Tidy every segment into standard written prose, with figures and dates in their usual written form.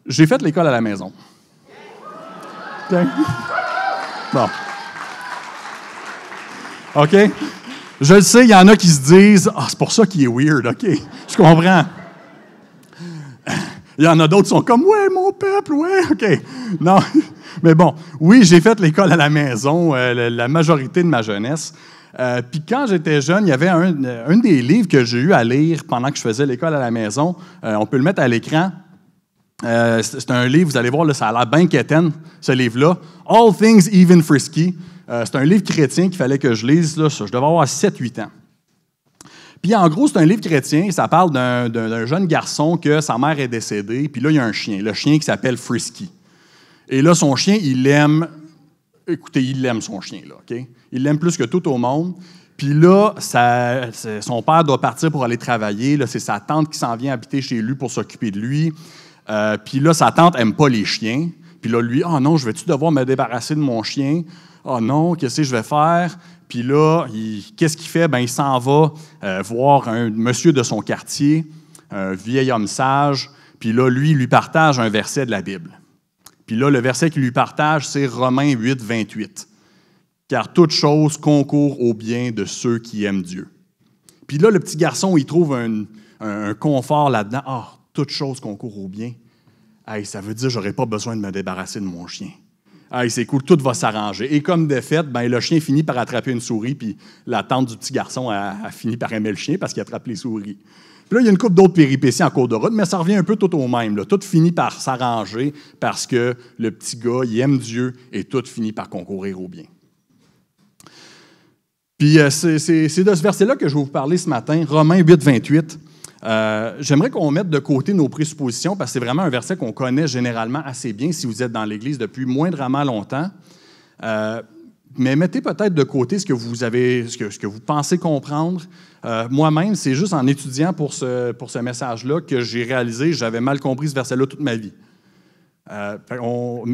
J'ai fait l'école à la maison. OK? Bon. OK? Je le sais, il y en a qui se disent « Ah, c'est pour ça qu'il est weird, OK? » Je comprends. Il y en a d'autres qui sont comme « Ouais, mon peuple, ouais, OK. » Non, mais bon, oui, j'ai fait l'école à la maison la majorité de ma jeunesse. Puis quand j'étais jeune, il y avait un des livres que j'ai eu à lire pendant que je faisais l'école à la maison. On peut le mettre à l'écran. C'est un livre, vous allez voir, là, ça a l'air bien quétaine, ce livre-là. « All Things Even Frisky ». C'est un livre chrétien qu'il fallait que je lise. Là, je devais avoir 7-8 ans. Puis en gros, c'est un livre chrétien. Ça parle d'un jeune garçon que sa mère est décédée. Puis là, il y a un chien. Le chien qui s'appelle Frisky. Et là, son chien, il l'aime. Écoutez, il l'aime, son chien, là, OK? Il l'aime plus que tout au monde. Puis là, son père doit partir pour aller travailler. Là, c'est sa tante qui s'en vient habiter chez lui pour s'occuper de lui. Puis là, sa tante n'aime pas les chiens. Puis là, lui, « Ah non, je vais-tu devoir me débarrasser de mon chien? Ah non, qu'est-ce que je vais faire? » Puis là, qu'est-ce qu'il fait? Ben, il s'en va voir un monsieur de son quartier, un vieil homme sage. Puis là, lui partage un verset de la Bible. Puis là, le verset qu'il lui partage, c'est Romains 8, 28. « Car toute chose concourt au bien de ceux qui aiment Dieu. » Puis là, le petit garçon, il trouve un confort là-dedans. « Ah, toute chose concourt au bien. Hey, ça veut dire que je n'aurai pas besoin de me débarrasser de mon chien. » Hey, c'est cool, tout va s'arranger. Et comme de fait, ben, le chien finit par attraper une souris, puis la tante du petit garçon a fini par aimer le chien parce qu'il attrape les souris. Puis là, il y a une couple d'autres péripéties en cours de route, mais ça revient un peu tout au même. Là. Tout finit par s'arranger parce que le petit gars, il aime Dieu et tout finit par concourir au bien. Puis c'est de ce verset-là que je vais vous parler ce matin, Romains 8, 28. J'aimerais qu'on mette de côté nos présuppositions parce que c'est vraiment un verset qu'on connaît généralement assez bien si vous êtes dans l'Église depuis moindrement longtemps. Mais mettez peut-être de côté ce que vous pensez comprendre. Moi-même, c'est juste en étudiant pour ce message-là que j'ai réalisé que j'avais mal compris ce verset-là toute ma vie.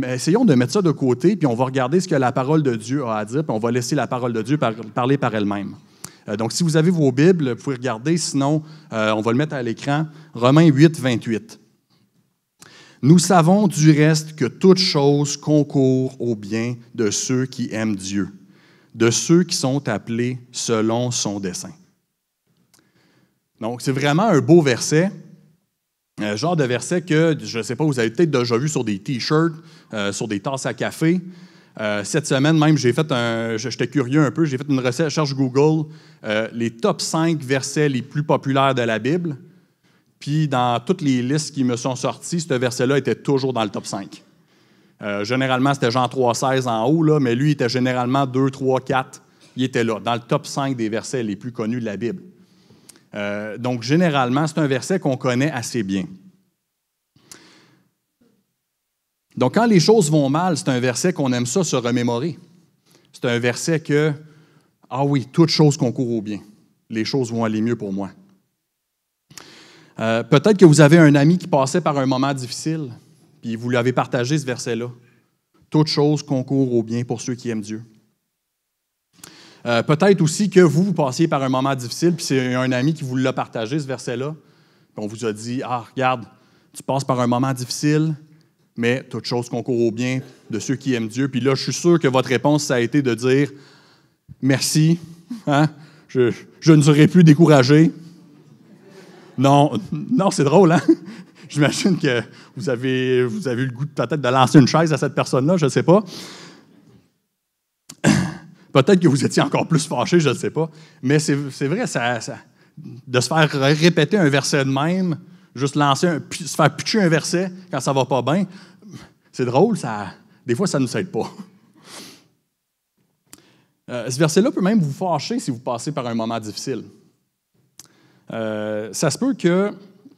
Essayons de mettre ça de côté, puis on va regarder ce que la parole de Dieu a à dire, puis on va laisser la parole de Dieu parler par elle-même. Donc, si vous avez vos Bibles, vous pouvez regarder, sinon, on va le mettre à l'écran. Romains 8, 28. « Nous savons du reste que toute chose concourt au bien de ceux qui aiment Dieu, de ceux qui sont appelés selon son dessein. » Donc, c'est vraiment un beau verset, un genre de verset que, je ne sais pas, vous avez peut-être déjà vu sur des T-shirts, sur des tasses à café. Cette semaine même, j'étais curieux un peu, j'ai fait une recherche Google, les top 5 versets les plus populaires de la Bible. Puis dans toutes les listes qui me sont sorties, ce verset-là était toujours dans le top 5. Généralement, c'était Jean 3,16 en haut, là, mais lui, il était généralement 2, 3, 4. Il était là, dans le top 5 des versets les plus connus de la Bible. Donc, généralement, c'est un verset qu'on connaît assez bien. Donc, quand les choses vont mal, c'est un verset qu'on aime ça se remémorer. C'est un verset que, ah oui, toute chose concourt au bien. Les choses vont aller mieux pour moi. Peut-être que vous avez un ami qui passait par un moment difficile, puis vous lui avez partagé ce verset-là. Toute chose concourt au bien pour ceux qui aiment Dieu. Peut-être aussi que vous passiez par un moment difficile, puis c'est un ami qui vous l'a partagé, ce verset-là. Puis on vous a dit, ah, regarde, tu passes par un moment difficile, mais toute chose concourt au bien de ceux qui aiment Dieu. Puis là, je suis sûr que votre réponse, ça a été de dire « Merci, hein? Je ne serai plus découragé. » Non, c'est drôle, hein? J'imagine que vous avez eu le goût peut-être de lancer une chaise à cette personne-là, je ne sais pas. Peut-être que vous étiez encore plus fâché, je ne sais pas. Mais c'est vrai, de se faire répéter un verset de même, juste se faire pitcher un verset quand ça ne va pas bien, c'est drôle, des fois, ça ne nous aide pas. Ce verset-là peut même vous fâcher si vous passez par un moment difficile. Ça se peut que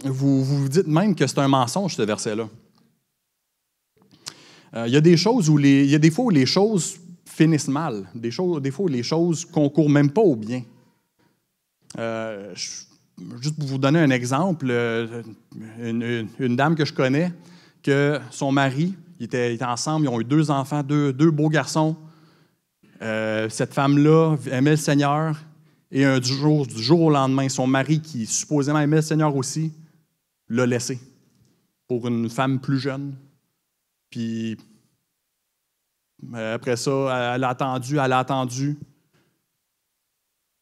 vous vous dites même que c'est un mensonge, ce verset-là. Il y a des fois où les choses finissent mal, des fois où les choses ne concourent même pas au bien. Juste pour vous donner un exemple, une dame que je connais, que son mari, ils étaient ensemble, ils ont eu 2 enfants, deux beaux garçons. Cette femme-là aimait le Seigneur et du jour au lendemain, son mari, qui supposément aimait le Seigneur aussi, l'a laissé. pour une femme plus jeune. Puis après ça, elle a attendu.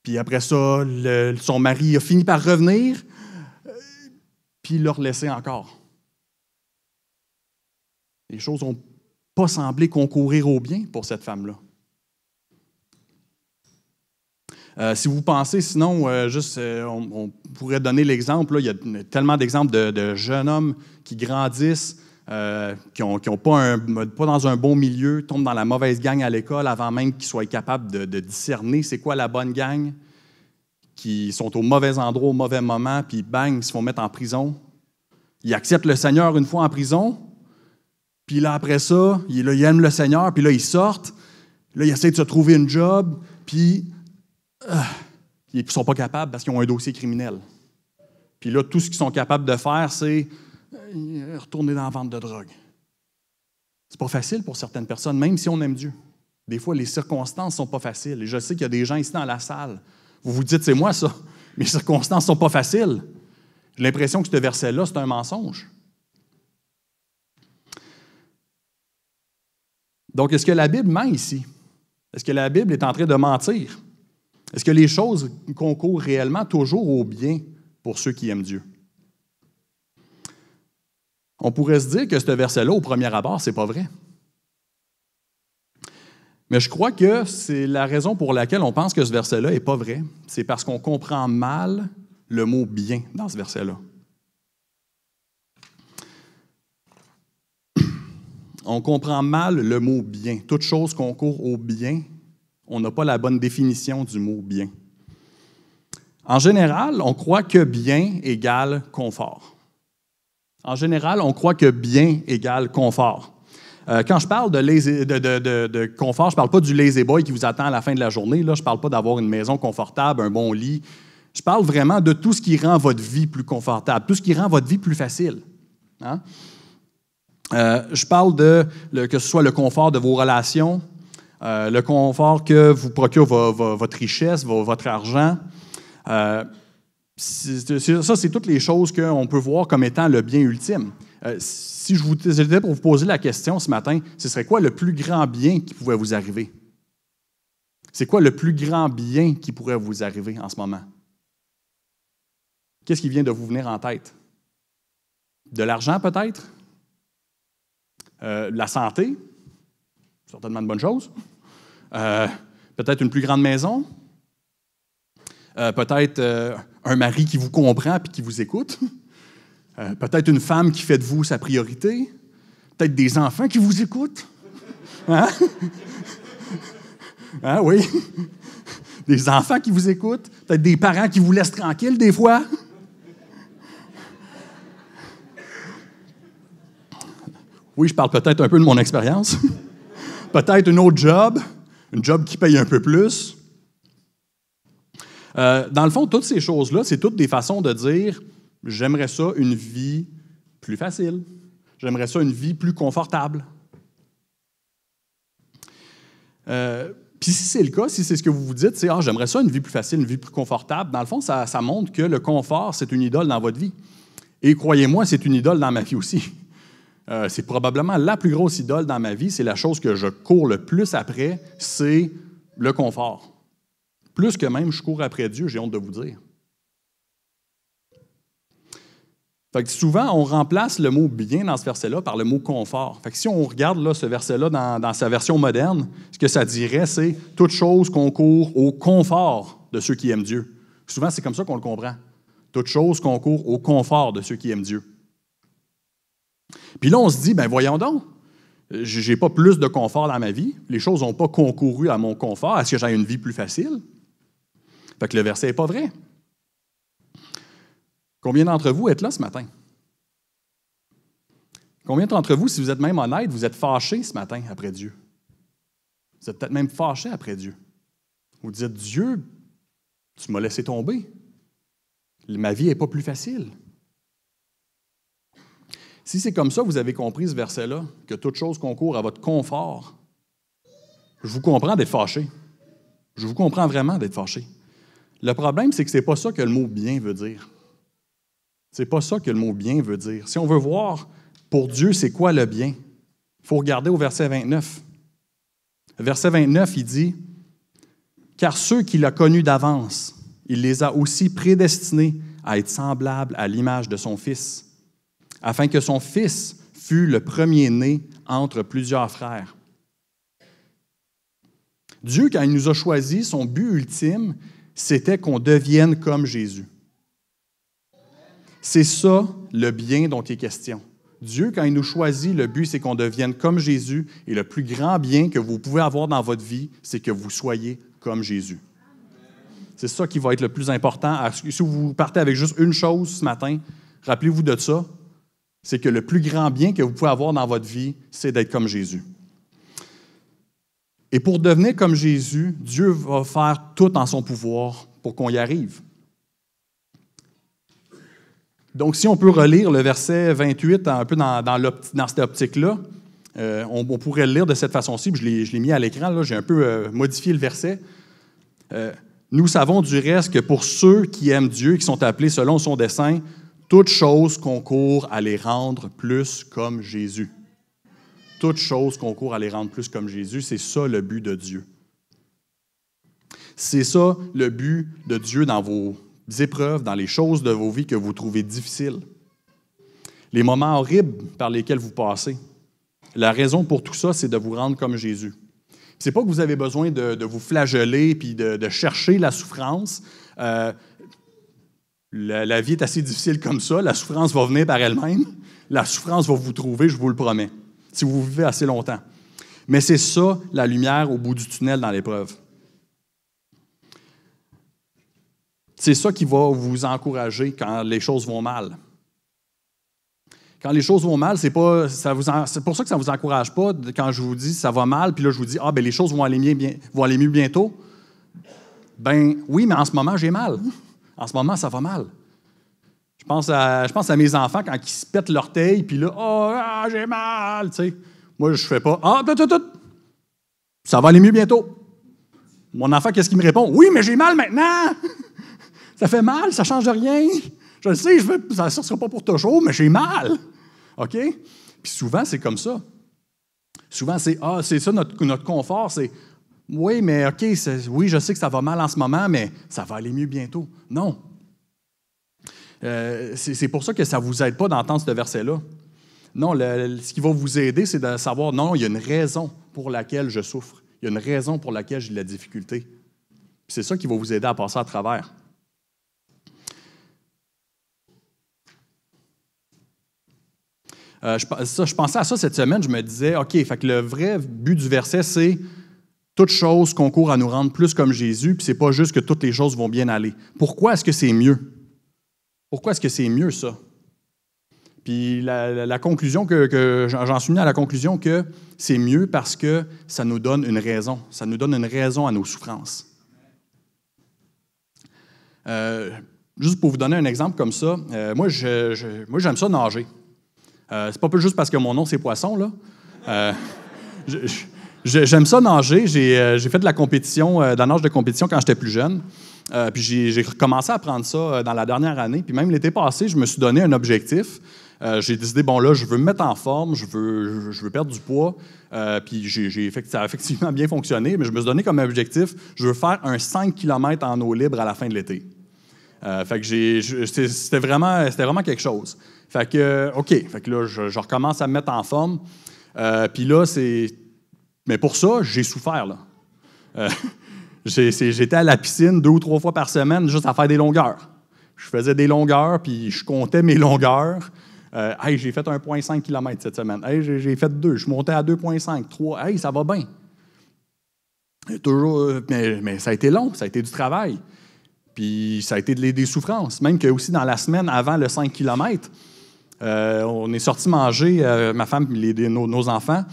Puis après ça, son mari a fini par revenir, puis il l'a relaissé encore. Les choses n'ont pas semblé concourir au bien pour cette femme-là. Si vous pensez, sinon, on pourrait donner l'exemple, là, il y a tellement d'exemples de jeunes hommes qui grandissent, qui n'ont pas dans un bon milieu, tombent dans la mauvaise gang à l'école avant même qu'ils soient capables de discerner c'est quoi la bonne gang, qui sont au mauvais endroit, au mauvais moment, puis bang, ils se font mettre en prison. Ils acceptent le Seigneur une fois en prison, puis là, après ça, ils aiment le Seigneur, puis là, ils sortent, là, ils essaient de se trouver une job, puis ils ne sont pas capables parce qu'ils ont un dossier criminel. Puis là, tout ce qu'ils sont capables de faire, c'est retourner dans la vente de drogue. C'est pas facile pour certaines personnes, même si on aime Dieu. Des fois, les circonstances ne sont pas faciles. Et je sais qu'il y a des gens ici dans la salle. Vous vous dites, c'est moi ça. Mes circonstances ne sont pas faciles. J'ai l'impression que ce verset-là, c'est un mensonge. Donc, est-ce que la Bible ment ici? Est-ce que la Bible est en train de mentir? Est-ce que les choses concourent réellement toujours au bien pour ceux qui aiment Dieu? On pourrait se dire que ce verset-là, au premier abord, c'est pas vrai. Mais je crois que c'est la raison pour laquelle on pense que ce verset-là n'est pas vrai. C'est parce qu'on comprend mal le mot « bien » dans ce verset-là. On comprend mal le mot « bien ». Toute chose concourt au bien. On n'a pas la bonne définition du mot « bien ». En général, on croit que « bien » égale « confort ». En général, on croit que « bien » égale « confort ». Quand je parle de confort, je ne parle pas du lazy boy qui vous attend à la fin de la journée. Là, je ne parle pas d'avoir une maison confortable, un bon lit. Je parle vraiment de tout ce qui rend votre vie plus confortable, tout ce qui rend votre vie plus facile. Hein? Je parle que ce soit le confort de vos relations, le confort que vous procure votre richesse, votre argent. Ça, c'est toutes les choses qu'on peut voir comme étant le bien ultime. Si j'étais pour vous poser la question ce matin, ce serait quoi le plus grand bien qui pouvait vous arriver? C'est quoi le plus grand bien qui pourrait vous arriver en ce moment? Qu'est-ce qui vient de vous venir en tête? De l'argent peut-être? La santé? Certainement une bonne chose. Peut-être une plus grande maison? Peut-être un mari qui vous comprend et qui vous écoute? Peut-être une femme qui fait de vous sa priorité? Peut-être des enfants qui vous écoutent? Hein? Hein, oui? Des enfants qui vous écoutent? Peut-être des parents qui vous laissent tranquille des fois? Oui, je parle peut-être un peu de mon expérience. Peut-être un autre job, une job qui paye un peu plus. Dans le fond, toutes ces choses-là, c'est toutes des façons de dire « j'aimerais ça une vie plus facile, j'aimerais ça une vie plus confortable ». Puis si c'est le cas, si c'est ce que vous vous dites, c'est « ah, j'aimerais ça une vie plus facile, une vie plus confortable », dans le fond, ça montre que le confort, c'est une idole dans votre vie. Et croyez-moi, c'est une idole dans ma vie aussi. C'est probablement la plus grosse idole dans ma vie, c'est la chose que je cours le plus après, c'est le confort. Plus que même je cours après Dieu, j'ai honte de vous dire. Fait que souvent, on remplace le mot « bien » dans ce verset-là par le mot « confort ». Fait que si on regarde là, ce verset-là dans sa version moderne, ce que ça dirait, c'est « toute chose concourt au confort de ceux qui aiment Dieu ». Souvent, c'est comme ça qu'on le comprend. « Toute chose concourt au confort de ceux qui aiment Dieu ». Puis là, on se dit, ben voyons donc, j'ai pas plus de confort dans ma vie, les choses n'ont pas concouru à mon confort, à ce que j'ai une vie plus facile. Fait que le verset n'est pas vrai. Combien d'entre vous êtes là ce matin? Combien d'entre vous, si vous êtes même honnête, vous êtes fâchés ce matin après Dieu? Vous êtes peut-être même fâchés après Dieu. Vous dites, Dieu, tu m'as laissé tomber. Ma vie n'est pas plus facile. Si c'est comme ça, vous avez compris ce verset-là, que toute chose concourt à votre confort, je vous comprends d'être fâché. Je vous comprends vraiment d'être fâché. Le problème, c'est que ce n'est pas ça que le mot « bien » veut dire. C'est pas ça que le mot bien veut dire. Si on veut voir pour Dieu, c'est quoi le bien, il faut regarder au verset 29. Verset 29, il dit « Car ceux qu'il a connus d'avance, il les a aussi prédestinés à être semblables à l'image de son Fils, afin que son Fils fût le premier-né entre plusieurs frères. » Dieu, quand il nous a choisis, son but ultime, c'était qu'on devienne comme Jésus. C'est ça le bien dont il est question. Dieu, quand il nous choisit, le but, c'est qu'on devienne comme Jésus, et le plus grand bien que vous pouvez avoir dans votre vie, c'est que vous soyez comme Jésus. C'est ça qui va être le plus important. Si vous partez avec juste une chose ce matin, rappelez-vous de ça, c'est que le plus grand bien que vous pouvez avoir dans votre vie, c'est d'être comme Jésus. Et pour devenir comme Jésus, Dieu va faire tout en son pouvoir pour qu'on y arrive. Donc, si on peut relire le verset 28 un peu dans cette optique-là, on pourrait le lire de cette façon-ci, puis je l'ai mis à l'écran, là, j'ai un peu modifié le verset. Nous savons du reste que pour ceux qui aiment Dieu, qui sont appelés selon son dessein, toute chose concourt à les rendre plus comme Jésus. Toute chose concourt à les rendre plus comme Jésus, c'est ça le but de Dieu. C'est ça le but de Dieu dans vos épreuves, dans les choses de vos vies que vous trouvez difficiles. Les moments horribles par lesquels vous passez. La raison pour tout ça, c'est de vous rendre comme Jésus. Ce n'est pas que vous avez besoin de vous flageller et de chercher la souffrance. La vie est assez difficile comme ça. La souffrance va venir par elle-même. La souffrance va vous trouver, je vous le promets, si vous vivez assez longtemps. Mais c'est ça, la lumière au bout du tunnel dans l'épreuve. C'est ça qui va vous encourager quand les choses vont mal. Quand les choses vont mal, c'est pour ça que ça ne vous encourage pas quand je vous dis ça va mal, puis là je vous dis les choses vont aller mieux bientôt. Ben oui, mais en ce moment j'ai mal. En ce moment ça va mal. Je pense à mes enfants quand ils se pètent l'orteil, puis là j'ai mal, tu sais. Moi je fais pas ça va aller mieux bientôt. Mon enfant qu'est-ce qu'il me répond? Oui, mais j'ai mal maintenant. Ça fait mal, ça ne change rien. Je le sais, ça ne sera pas pour toujours, mais j'ai mal. OK? Puis souvent, c'est comme ça. Souvent, c'est ça notre confort, c'est oui, mais OK, oui, je sais que ça va mal en ce moment, mais ça va aller mieux bientôt. Non. C'est pour ça que ça ne vous aide pas d'entendre ce verset-là. Non, ce qui va vous aider, c'est de savoir, non, il y a une raison pour laquelle je souffre. Il y a une raison pour laquelle j'ai de la difficulté. Puis c'est ça qui va vous aider à passer à travers. Je pensais à ça cette semaine, je me disais, OK, fait que le vrai but du verset, c'est toute chose concourt à nous rendre plus comme Jésus, puis c'est pas juste que toutes les choses vont bien aller. Pourquoi est-ce que c'est mieux? Pourquoi est-ce que c'est mieux, ça? Puis la conclusion j'en suis venu à la conclusion que c'est mieux parce que ça nous donne une raison. Ça nous donne une raison à nos souffrances. Juste pour vous donner un exemple comme ça, moi j'aime ça nager. C'est pas juste parce que mon nom, c'est Poisson, là. J'aime ça nager. J'ai fait de la compétition, de la nage de compétition quand j'étais plus jeune. Puis j'ai recommencé à apprendre ça dans la dernière année. Puis même l'été passé, je me suis donné un objectif. J'ai décidé, je veux me mettre en forme, je veux perdre du poids. Puis ça a effectivement bien fonctionné, mais je me suis donné comme objectif, je veux faire un 5 km en eau libre à la fin de l'été. Fait que c'était vraiment quelque chose. Fait que, OK, fait que là, je recommence à me mettre en forme. Puis là, mais pour ça, j'ai souffert, là. J'étais à la piscine 2 ou 3 fois par semaine juste à faire des longueurs. Je faisais des longueurs, puis je comptais mes longueurs. J'ai fait 1,5 km cette semaine. J'ai fait 2. Je suis monté à 2,5, 3. Ça va bien. Toujours, mais ça a été long, ça a été du travail. Puis ça a été des souffrances. Même que aussi dans la semaine avant le 5 km, on est sorti manger, ma femme et nos enfants,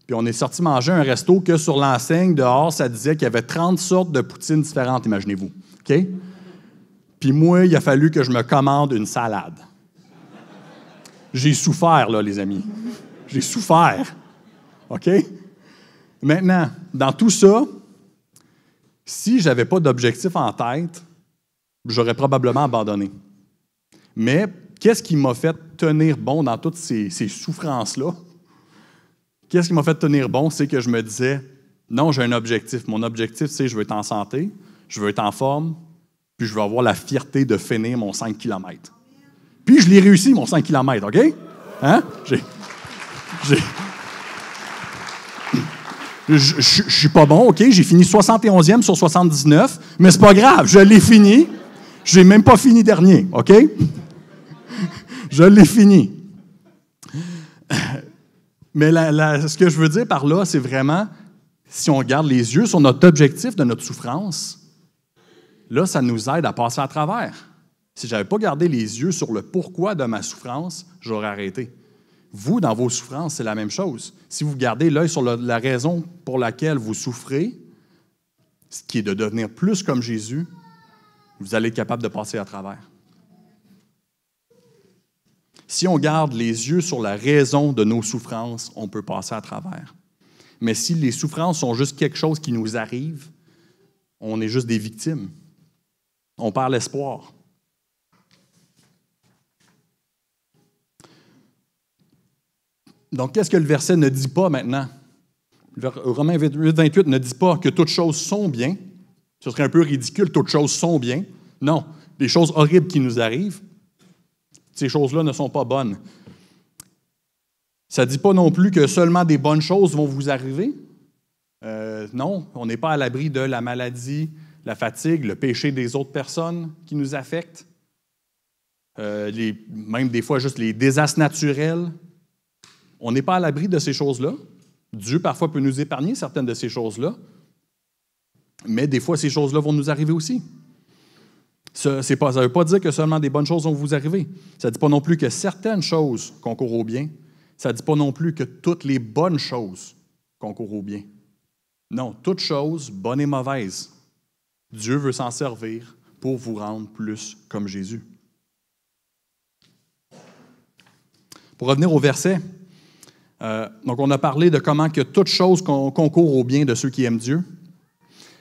puis on est sorti manger un resto que sur l'enseigne, dehors, ça disait qu'il y avait 30 sortes de poutines différentes, imaginez-vous. OK? Puis moi, il a fallu que je me commande une salade. J'ai souffert, là, les amis. J'ai souffert. OK? Maintenant, dans tout ça, si je n'avais pas d'objectif en tête, j'aurais probablement abandonné. Mais qu'est-ce qui m'a fait tenir bon dans toutes ces souffrances-là? Qu'est-ce qui m'a fait tenir bon? C'est que je me disais, non, j'ai un objectif. Mon objectif, c'est je veux être en santé, je veux être en forme, puis je veux avoir la fierté de finir mon 5 km. Puis je l'ai réussi, mon 5 km, OK? Hein? Je suis pas bon, OK? J'ai fini 71e sur 79, mais c'est pas grave, je l'ai fini. Je n'ai même pas fini dernier, OK? Je l'ai fini. Mais ce que je veux dire par là, c'est vraiment, si on garde les yeux sur notre objectif de notre souffrance, là, ça nous aide à passer à travers. Si je n'avais pas gardé les yeux sur le pourquoi de ma souffrance, j'aurais arrêté. Vous, dans vos souffrances, c'est la même chose. Si vous gardez l'œil sur la raison pour laquelle vous souffrez, ce qui est de devenir plus comme Jésus, vous allez être capable de passer à travers. Si on garde les yeux sur la raison de nos souffrances, on peut passer à travers. Mais si les souffrances sont juste quelque chose qui nous arrive, on est juste des victimes. On perd l'espoir. Donc, qu'est-ce que le verset ne dit pas maintenant? Romains 8, 28 ne dit pas que toutes choses sont bien. Ce serait un peu ridicule, toutes choses sont bien. Non, des choses horribles qui nous arrivent, ces choses-là ne sont pas bonnes. Ça ne dit pas non plus que seulement des bonnes choses vont vous arriver. Non, on n'est pas à l'abri de la maladie, la fatigue, le péché des autres personnes qui nous affectent. Même des fois, juste les désastres naturels. On n'est pas à l'abri de ces choses-là. Dieu, parfois, peut nous épargner certaines de ces choses-là. Mais des fois, ces choses-là vont nous arriver aussi. Ça ne veut pas dire que seulement des bonnes choses vont vous arriver. Ça ne dit pas non plus que certaines choses concourent au bien. Ça ne dit pas non plus que toutes les bonnes choses concourent au bien. Non, toutes choses, bonnes et mauvaises, Dieu veut s'en servir pour vous rendre plus comme Jésus. Pour revenir au verset, donc on a parlé de comment que toutes choses concourent au bien de ceux qui aiment Dieu.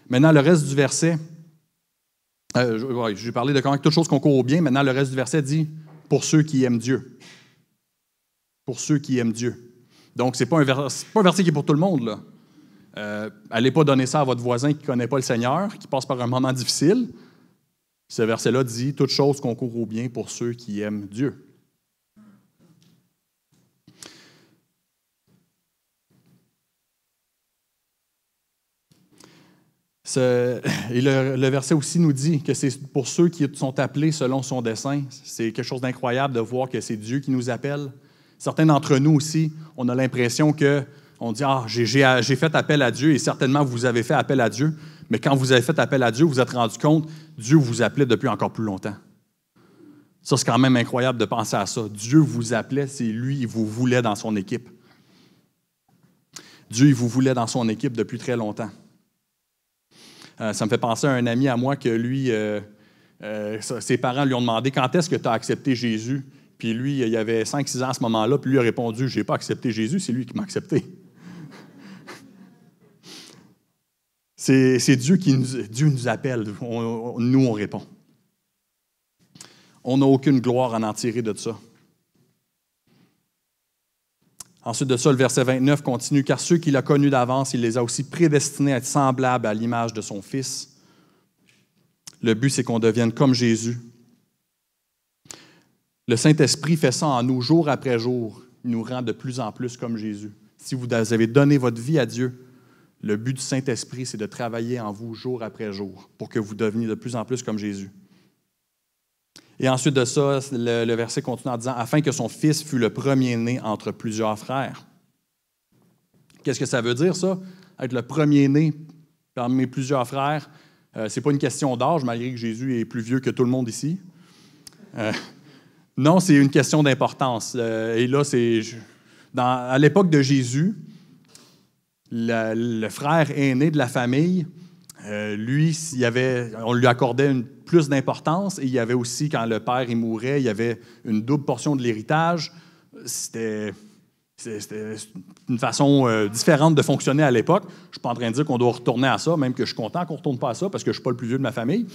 Maintenant, le reste du verset, j'ai parlé de comment que toutes choses concourent au bien. Maintenant, le reste du verset dit « pour ceux qui aiment Dieu ». Pour ceux qui aiment Dieu. Donc, ce n'est pas un verset qui est pour tout le monde, là. Allez pas donner ça à votre voisin qui ne connaît pas le Seigneur, qui passe par un moment difficile. Ce verset-là dit « toutes choses concourent au bien pour ceux qui aiment Dieu ». Et le verset aussi nous dit que c'est pour ceux qui sont appelés selon son dessein. C'est quelque chose d'incroyable de voir que c'est Dieu qui nous appelle. Certains d'entre nous aussi, on a l'impression qu'on dit « Ah, j'ai fait appel à Dieu » et certainement vous avez fait appel à Dieu. Mais quand vous avez fait appel à Dieu, vous vous êtes rendu compte que Dieu vous appelait depuis encore plus longtemps. Ça, c'est quand même incroyable de penser à ça. Dieu vous appelait, c'est lui, il vous voulait dans son équipe. Dieu, il vous voulait dans son équipe depuis très longtemps. Ça me fait penser à un ami à moi que lui, ses parents lui ont demandé « Quand est-ce que tu as accepté Jésus? » Puis lui, il avait 5-6 ans à ce moment-là, puis lui a répondu « Je n'ai pas accepté Jésus, c'est lui qui m'a accepté. » C'est Dieu Dieu nous appelle, nous on répond. On n'a aucune gloire à en tirer de ça. Ensuite de ça, le verset 29 continue « Car ceux qu'il a connus d'avance, il les a aussi prédestinés à être semblables à l'image de son Fils. » Le but, c'est qu'on devienne comme Jésus. Le Saint-Esprit fait ça en nous jour après jour. Il nous rend de plus en plus comme Jésus. Si vous avez donné votre vie à Dieu, le but du Saint-Esprit, c'est de travailler en vous jour après jour pour que vous deveniez de plus en plus comme Jésus. Et ensuite de ça, le verset continue en disant « Afin que son fils fût le premier-né entre plusieurs frères. » Qu'est-ce que ça veut dire, ça? Être le premier-né parmi plusieurs frères, ce n'est pas une question d'âge, malgré que Jésus est plus vieux que tout le monde ici. Non, c'est une question d'importance. Et là, à l'époque de Jésus, le frère aîné de la famille, lui, on lui accordait plus d'importance et il y avait aussi, quand le père il mourait, il y avait une double portion de l'héritage. C'était une façon différente de fonctionner à l'époque. Je ne suis pas en train de dire qu'on doit retourner à ça, même que je suis content qu'on ne retourne pas à ça parce que je ne suis pas le plus vieux de ma famille.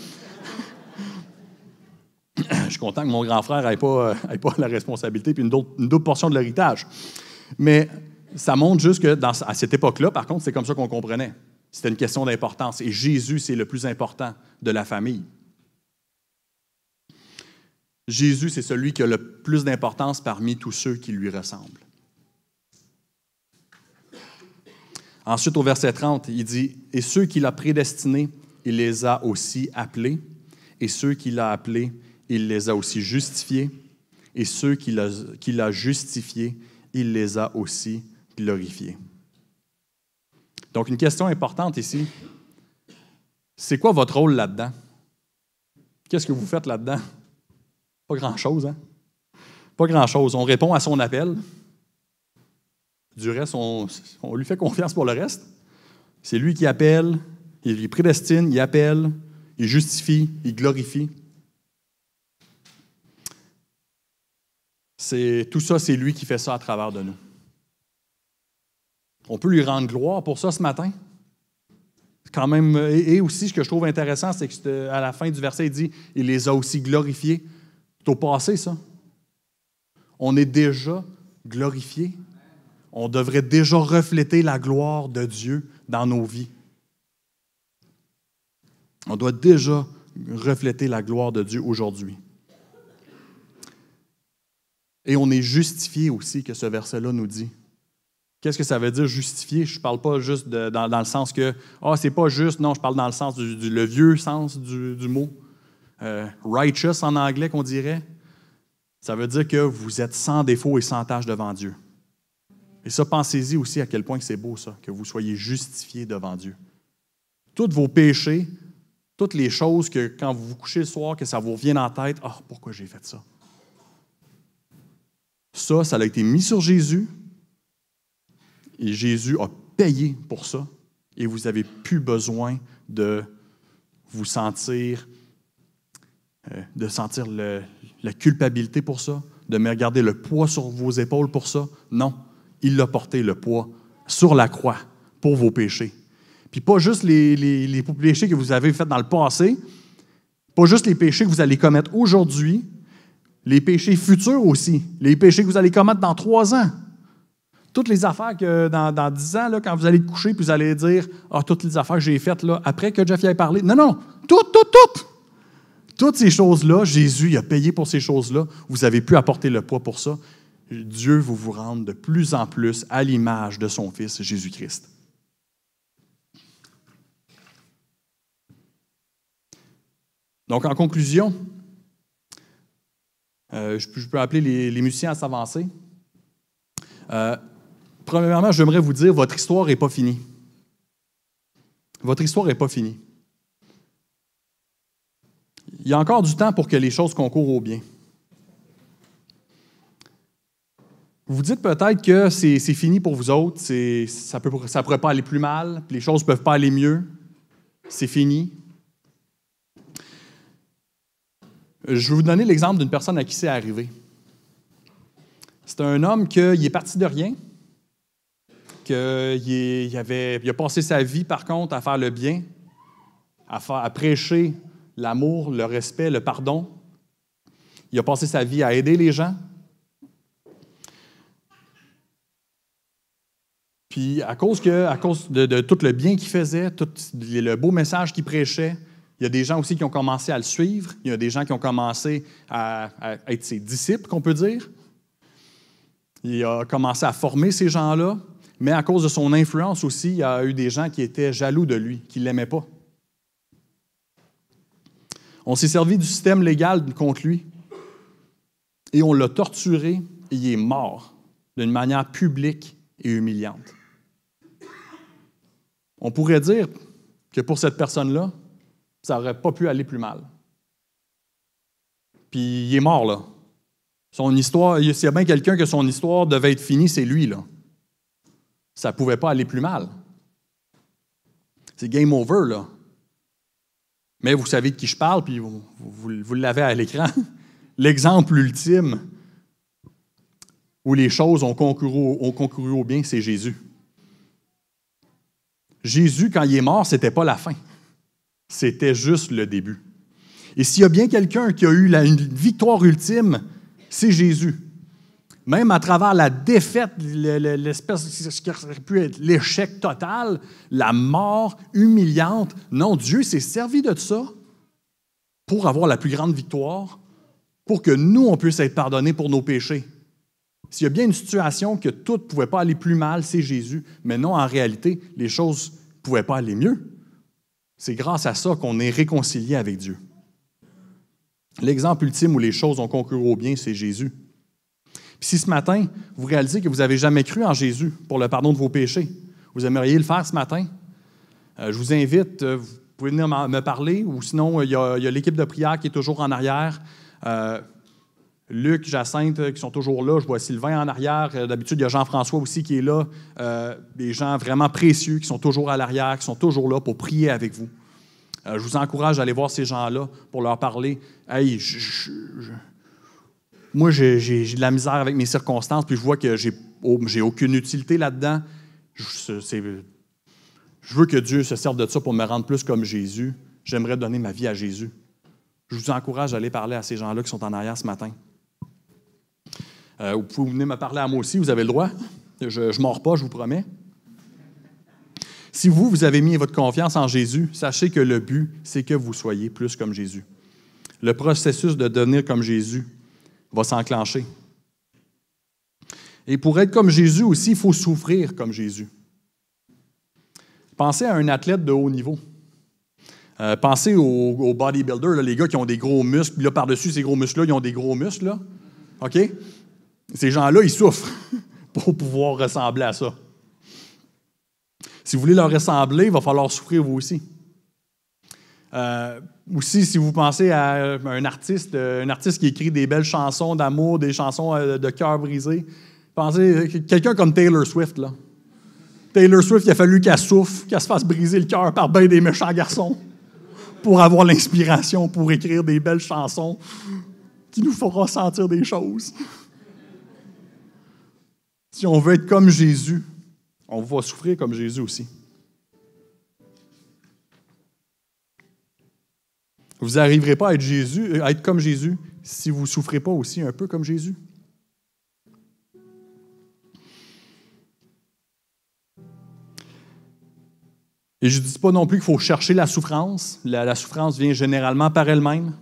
Je suis content que mon grand frère n'ait pas la responsabilité puis une double portion de l'héritage. Mais ça montre juste que à cette époque-là, par contre, c'est comme ça qu'on comprenait. C'était une question d'importance. Et Jésus, c'est le plus important de la famille. Jésus, c'est celui qui a le plus d'importance parmi tous ceux qui lui ressemblent. Ensuite, au verset 30, il dit « Et ceux qu'il a prédestinés, il les a aussi appelés. Et ceux qu'il a appelés, il les a aussi justifiés. Et ceux qu'il a justifiés, il les a aussi glorifiés. » Donc, une question importante ici. C'est quoi votre rôle là-dedans? Qu'est-ce que vous faites là-dedans? Pas grand-chose, hein? Pas grand-chose. On répond à son appel. Du reste, on lui fait confiance pour le reste. C'est lui qui appelle, il prédestine, il appelle, il justifie, il glorifie. Tout ça, c'est lui qui fait ça à travers de nous. On peut lui rendre gloire pour ça ce matin. Quand même, et aussi, ce que je trouve intéressant, c'est qu'à la fin du verset, il dit « Il les a aussi glorifiés ». C'est au passé, ça. On est déjà glorifiés. On devrait déjà refléter la gloire de Dieu dans nos vies. On doit déjà refléter la gloire de Dieu aujourd'hui. Et on est justifié aussi, que ce verset-là nous dit. Qu'est-ce que ça veut dire justifié? Je ne parle pas juste dans le sens que « c'est pas juste », non, je parle dans le sens le vieux sens du mot. Righteous en anglais qu'on dirait. Ça veut dire que vous êtes sans défaut et sans tache devant Dieu. Et ça, pensez-y aussi à quel point c'est beau ça, que vous soyez justifiés devant Dieu. Tous vos péchés, toutes les choses que quand vous vous couchez le soir, que ça vous revient en tête, « pourquoi j'ai fait ça? » Ça a été mis sur Jésus, et Jésus a payé pour ça, et vous n'avez plus besoin de vous sentir, la culpabilité pour ça, de me regarder le poids sur vos épaules pour ça. Non, il a porté le poids sur la croix pour vos péchés. Puis pas juste les péchés que vous avez faits dans le passé, pas juste les péchés que vous allez commettre aujourd'hui, les péchés futurs aussi, les péchés que vous allez commettre dans 3 ans. Toutes les affaires que dans 10 ans, là, quand vous allez te coucher, puis vous allez dire « toutes les affaires que j'ai faites là, après que Jeff y ait parlé. » Non, toutes! Toutes ces choses-là, Jésus il a payé pour ces choses-là. Vous avez pu apporter le poids pour ça. Dieu va vous rendre de plus en plus à l'image de son Fils, Jésus-Christ. Donc, en conclusion, je peux appeler les musiciens à s'avancer. Premièrement, j'aimerais vous dire, votre histoire n'est pas finie. Votre histoire n'est pas finie. Il y a encore du temps pour que les choses concourent au bien. Vous dites peut-être que c'est fini pour vous autres, ça ne pourrait pas aller plus mal, puis les choses ne peuvent pas aller mieux. C'est fini. Je vais vous donner l'exemple d'une personne à qui c'est arrivé. C'est un homme qui est parti de rien, qu'il a passé sa vie, par contre, à faire le bien, à prêcher l'amour, le respect, le pardon. Il a passé sa vie à aider les gens. Puis, à cause de tout le bien qu'il faisait, tout le beau message qu'il prêchait, il y a des gens aussi qui ont commencé à le suivre. Il y a des gens qui ont commencé à être ses disciples, qu'on peut dire. Il a commencé à former ces gens-là, mais à cause de son influence aussi, il y a eu des gens qui étaient jaloux de lui, qui ne l'aimaient pas. On s'est servi du système légal contre lui et on l'a torturé et il est mort d'une manière publique et humiliante. On pourrait dire que pour cette personne-là, ça n'aurait pas pu aller plus mal. Puis il est mort, là. Son histoire, s'il y a bien quelqu'un que son histoire devait être finie, c'est lui, là. Ça ne pouvait pas aller plus mal. C'est game over, là. Mais vous savez de qui je parle, puis vous l'avez à l'écran. L'exemple ultime où les choses ont concouru au bien, c'est Jésus. Jésus, quand il est mort, ce n'était pas la fin. C'était juste le début. Et s'il y a bien quelqu'un qui a eu une victoire ultime, c'est Jésus. Même à travers la défaite, ce qui aurait pu être l'échec total, la mort humiliante, non, Dieu s'est servi de ça pour avoir la plus grande victoire, pour que nous, on puisse être pardonnés pour nos péchés. S'il y a bien une situation que tout ne pouvait pas aller plus mal, c'est Jésus. Mais non, en réalité, les choses ne pouvaient pas aller mieux. C'est grâce à ça qu'on est réconcilié avec Dieu. L'exemple ultime où les choses ont concouru au bien, c'est Jésus. Puis si ce matin, vous réalisez que vous n'avez jamais cru en Jésus pour le pardon de vos péchés, vous aimeriez le faire ce matin, je vous invite, vous pouvez venir me parler, ou sinon, il y a l'équipe de prière qui est toujours en arrière. Luc, Jacinthe qui sont toujours là. Je vois Sylvain en arrière. D'habitude, il y a Jean-François aussi qui est là. Des gens vraiment précieux qui sont toujours à l'arrière, qui sont toujours là pour prier avec vous. Je vous encourage à aller voir ces gens-là pour leur parler. Hey, moi, j'ai de la misère avec mes circonstances, puis je vois que j'ai aucune utilité là-dedans. Je veux que Dieu se serve de ça pour me rendre plus comme Jésus. J'aimerais donner ma vie à Jésus. Je vous encourage à aller parler à ces gens-là qui sont en arrière ce matin. Vous pouvez venir me parler à moi aussi, vous avez le droit. Je ne mords pas, je vous promets. Si vous avez mis votre confiance en Jésus, sachez que le but, c'est que vous soyez plus comme Jésus. Le processus de devenir comme Jésus va s'enclencher. Et pour être comme Jésus aussi, il faut souffrir comme Jésus. Pensez à un athlète de haut niveau. Pensez aux bodybuilders, là, les gars qui ont des gros muscles, puis là, par-dessus ces gros muscles-là, ils ont des gros muscles. Là. OK? Ces gens-là, ils souffrent pour pouvoir ressembler à ça. Si vous voulez leur ressembler, il va falloir souffrir vous aussi. Aussi, si vous pensez à un artiste qui écrit des belles chansons d'amour, des chansons de cœur brisé, pensez à quelqu'un comme Taylor Swift. Là. Taylor Swift, il a fallu qu'elle souffre, qu'elle se fasse briser le cœur par bien des méchants garçons pour avoir l'inspiration, pour écrire des belles chansons qui nous feront sentir des choses. Si on veut être comme Jésus, on va souffrir comme Jésus aussi. Vous n'arriverez pas à être comme Jésus si vous ne souffrez pas aussi un peu comme Jésus. Et je ne dis pas non plus qu'il faut chercher la souffrance. La souffrance vient généralement par elle-même.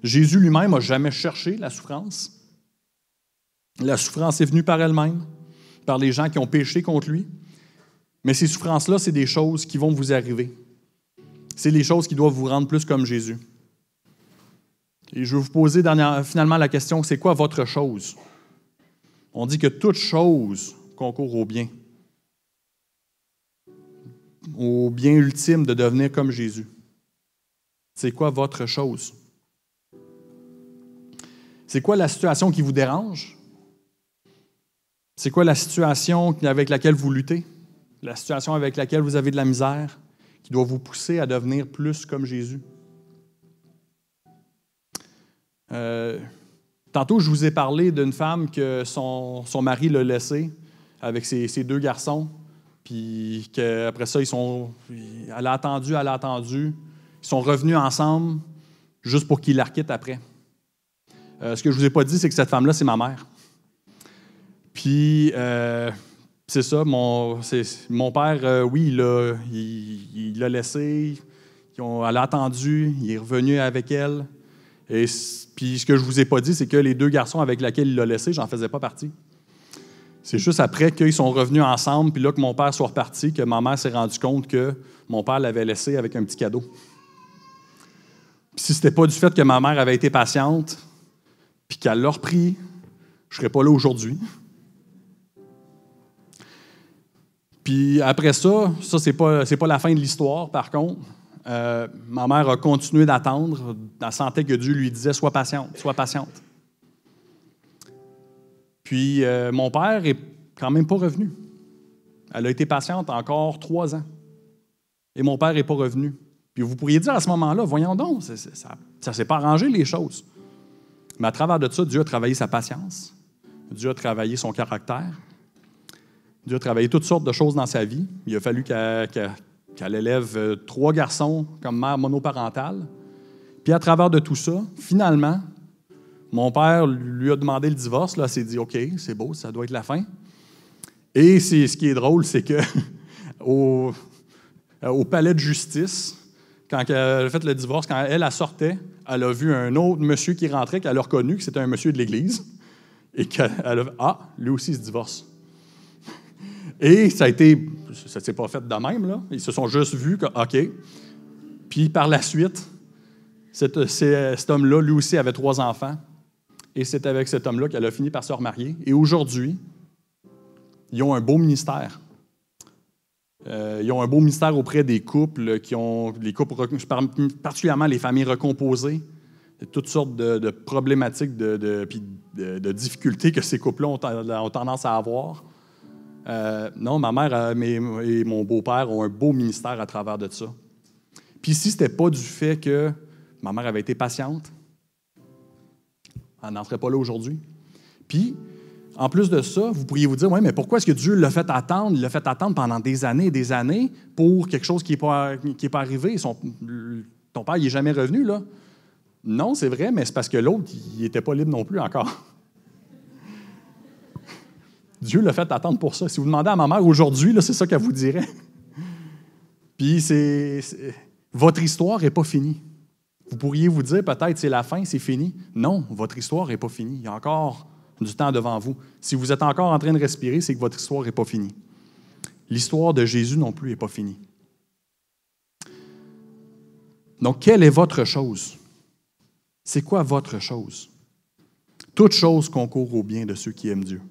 Jésus lui-même n'a jamais cherché la souffrance. La souffrance est venue par elle-même, par les gens qui ont péché contre lui. Mais ces souffrances-là, c'est des choses qui vont vous arriver. C'est les choses qui doivent vous rendre plus comme Jésus. Et je vais vous poser finalement la question, c'est quoi votre chose? On dit que toute chose concourt au bien ultime de devenir comme Jésus. C'est quoi votre chose? C'est quoi la situation qui vous dérange? C'est quoi la situation avec laquelle vous luttez? La situation avec laquelle vous avez de la misère, qui doit vous pousser à devenir plus comme Jésus? Tantôt, je vous ai parlé d'une femme que son mari l'a laissée avec ses deux garçons, puis qu'après ça, elle a attendu, ils sont revenus ensemble juste pour qu'il la requitte après. Ce que je ne vous ai pas dit, c'est que cette femme-là, c'est ma mère. Puis, c'est ça, mon père, oui, il l'a laissé, elle a attendu, il est revenu avec elle. Et puis, ce que je ne vous ai pas dit, c'est que les deux garçons avec lesquels il l'a laissé, j'en faisais pas partie. C'est juste après qu'ils sont revenus ensemble, puis là, que mon père soit reparti, que ma mère s'est rendue compte que mon père l'avait laissé avec un petit cadeau. Puis si ce n'était pas du fait que ma mère avait été patiente, puis qu'elle l'a repris, je ne serais pas là aujourd'hui. Puis après ça, c'est pas la fin de l'histoire, par contre. Ma mère a continué d'attendre. Elle sentait que Dieu lui disait « Sois patiente, sois patiente. » Puis mon père n'est quand même pas revenu. Elle a été patiente encore 3 ans. Et mon père n'est pas revenu. Puis vous pourriez dire à ce moment-là, voyons donc, ça ne s'est pas arrangé les choses. Mais à travers de ça, Dieu a travaillé sa patience. Dieu a travaillé son caractère. Dieu a travaillé toutes sortes de choses dans sa vie. Il a fallu qu'elle élève 3 garçons comme mère monoparentale. Puis à travers de tout ça, finalement, mon père lui a demandé le divorce. Là, il s'est dit, OK, c'est beau, ça doit être la fin. Et ce qui est drôle, c'est que au palais de justice, quand elle a fait le divorce, quand elle sortait, elle a vu un autre monsieur qui rentrait, qu'elle a reconnu que c'était un monsieur de l'Église, et qu'elle a vu, ah, lui aussi il se divorce. Et ça ne s'est pas fait de même, là. Ils se sont juste vus que, OK. Puis par la suite, cet homme-là, lui aussi, avait 3 enfants. Et c'est avec cet homme-là qu'elle a fini par se remarier. Et aujourd'hui, ils ont un beau ministère. Ils ont un beau ministère auprès des couples, particulièrement les familles recomposées, toutes sortes de problématiques, de difficultés que ces couples-là ont tendance à avoir. Non, ma mère et mon beau-père ont un beau ministère à travers de ça. Puis si ce n'était pas du fait que ma mère avait été patiente, elle n'entrait pas là aujourd'hui. Puis, en plus de ça, vous pourriez vous dire, oui, mais pourquoi est-ce que Dieu l'a fait attendre? Il l'a fait attendre pendant des années et des années pour quelque chose qui n'est pas arrivé. Ton père, il n'est jamais revenu, là. Non, c'est vrai, mais c'est parce que l'autre, il n'était pas libre non plus encore. Dieu l'a fait attendre pour ça. Si vous demandez à ma mère aujourd'hui, là, c'est ça qu'elle vous dirait. Puis, votre histoire n'est pas finie. Vous pourriez vous dire, peut-être, c'est la fin, c'est fini. Non, votre histoire n'est pas finie. Il y a encore du temps devant vous. Si vous êtes encore en train de respirer, c'est que votre histoire n'est pas finie. L'histoire de Jésus non plus n'est pas finie. Donc, quelle est votre chose? C'est quoi votre chose? Toute chose concourt au bien de ceux qui aiment Dieu.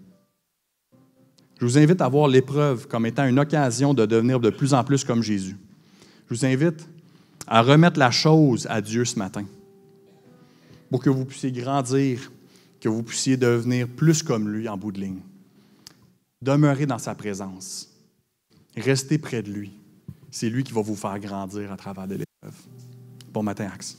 Je vous invite à voir l'épreuve comme étant une occasion de devenir de plus en plus comme Jésus. Je vous invite à remettre la chose à Dieu ce matin pour que vous puissiez grandir, que vous puissiez devenir plus comme lui en bout de ligne. Demeurez dans sa présence. Restez près de lui. C'est lui qui va vous faire grandir à travers de l'épreuve. Bon matin, Axe.